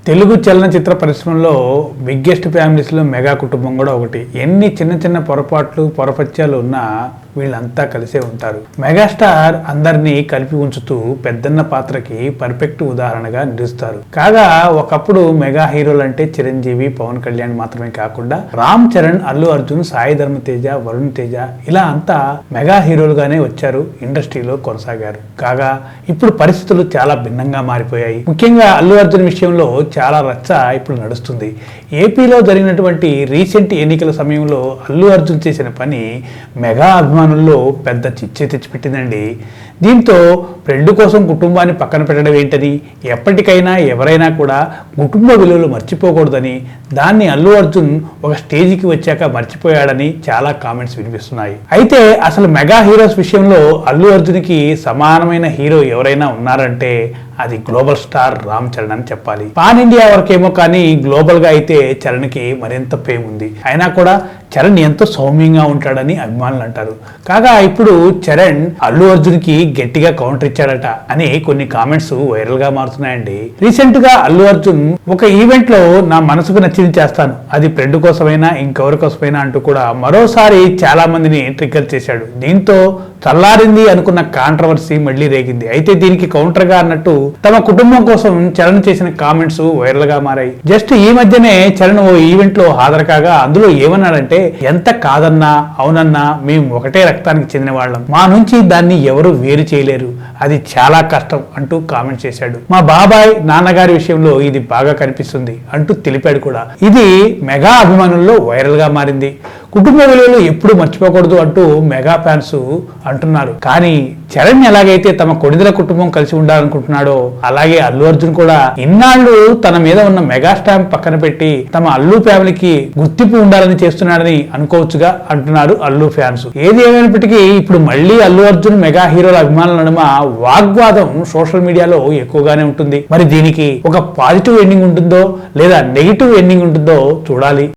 తెలుగు చలనచిత్ర పరిశ్రమలో బిగ్గెస్ట్ ఫ్యామిలీస్లో మెగా కుటుంబం కూడా ఒకటి. ఎన్ని చిన్న చిన్న పొరపాట్లు పొరపత్యాలు ఉన్నా వీళ్ళంతా కలిసే ఉంటారు. మెగాస్టార్ అందరినీ కలిపి ఉంచుతూ పెద్దన్న పాత్రకి పర్ఫెక్ట్ ఉదాహరణగా నిలుస్తారు. కాగా ఒకప్పుడు మెగా హీరోలు అంటే చిరంజీవి, పవన్ కళ్యాణ్ మాత్రమే కాకుండా రామ్ చరణ్, అల్లు అర్జున్, సాయి ధర్మ తేజ, వరుణ్ తేజ ఇలా అంతా మెగా హీరోలుగానే వచ్చారు, ఇండస్ట్రీలో కొనసాగారు. కాగా ఇప్పుడు పరిస్థితులు చాలా భిన్నంగా మారిపోయాయి. ముఖ్యంగా అల్లు అర్జున్ విషయంలో చాలా రచ్చ ఇప్పుడు నడుస్తుంది. ఏపీలో జరిగినటువంటి రీసెంట్ ఎన్నికల సమయంలో అల్లు అర్జున్ చేసిన పని మెగా అభిమానుల్లో పెద్ద చిచ్చు తెచ్చిపెట్టిందండి. దీంతో ఫ్రెండ్ కోసం కుటుంబాన్ని పక్కన పెట్టడం ఏంటని, ఎప్పటికైనా ఎవరైనా కూడా కుటుంబ విలువలు మర్చిపోకూడదని, దాన్ని అల్లు అర్జున్ ఒక స్టేజ్కి వచ్చాక మర్చిపోయాడని చాలా కామెంట్స్ వినిపిస్తున్నాయి. అయితే అసలు మెగా హీరోస్ విషయంలో అల్లు అర్జున్కి సమానమైన హీరో ఎవరైనా ఉన్నారంటే అది గ్లోబల్ స్టార్ రామ్ చరణ్ అని చెప్పాలి. పాన్ ఇండియా వరకేమో కానీ గ్లోబల్ గా అయితే చరణ్కి మరింత ఫేమ్ ఉంది. అయినా కూడా చరణ్ ఎంతో సౌమ్యంగా ఉంటాడని అభిమానులు అంటారు. కాగా ఇప్పుడు చరణ్ అల్లు అర్జున్ కి గట్టిగా కౌంటర్ ఇచ్చాడట అని కొన్ని కామెంట్స్ వైరల్ గా మారుతున్నాయండి. రీసెంట్ గా అల్లు అర్జున్ ఒక ఈవెంట్ లో నా మనసుకు నచ్చింది చేస్తాను, అది ఫ్రెండ్ కోసమైనా ఇంకెవరి కోసమైనా అంటూ కూడా మరోసారి చాలా మందిని ట్రిగ్గర్ చేశాడు. దీంతో చల్లారింది అనుకున్న కాంట్రవర్సీ మళ్లీ రేగింది. అయితే దీనికి కౌంటర్ గా అన్నట్టు తమ కుటుంబం కోసం చరణ్ చేసిన కామెంట్స్ వైరల్ గా మారాయి. జస్ట్ ఈ మధ్యనే చరణ్ ఓ ఈవెంట్ లో హాజరు కాగా అందులో ఏమన్నాడంటే, ఎంత కాదన్నా అవునన్నా మేము ఒకటే రక్తానికి చెందిన వాళ్ళం, మా నుంచి దాన్ని ఎవరు వేరు చేయలేరు, అది చాలా కష్టం అంటూ కామెంట్ చేశాడు. మా బాబాయ్ నాన్నగారి విషయంలో ఇది బాగా కనిపిస్తుంది అంటూ తెలిపాడు కూడా. ఇది మెగా అభిమానుల్లో వైరల్ గా మారింది. కుటుంబ విలువలు ఎప్పుడు మర్చిపోకూడదు అంటూ మెగా ఫ్యాన్స్ అంటున్నారు. కానీ చరణ్ ఎలాగైతే తమ కొడిదల కుటుంబం కలిసి ఉండాలనుకుంటున్నాడో అలాగే అల్లు అర్జున్ కూడా ఇన్నాళ్ళు తన మీద ఉన్న మెగా స్టాంప్ పక్కన పెట్టి తమ అల్లు ఫ్యామిలీకి గుర్తింపు ఉండాలని చేస్తున్నాడని అనుకోవచ్చుగా అంటున్నారు అల్లు ఫ్యాన్స్. ఏది ఏమైనప్పటికీ ఇప్పుడు మళ్ళీ అల్లు అర్జున్ మెగా హీరోల అభిమానుల నడుమ వాగ్వాదం సోషల్ మీడియాలో ఎక్కువగానే ఉంటుంది. మరి దీనికి ఒక పాజిటివ్ ఎండింగ్ ఉంటుందో లేదా నెగిటివ్ ఎండింగ్ ఉంటుందో చూడాలి.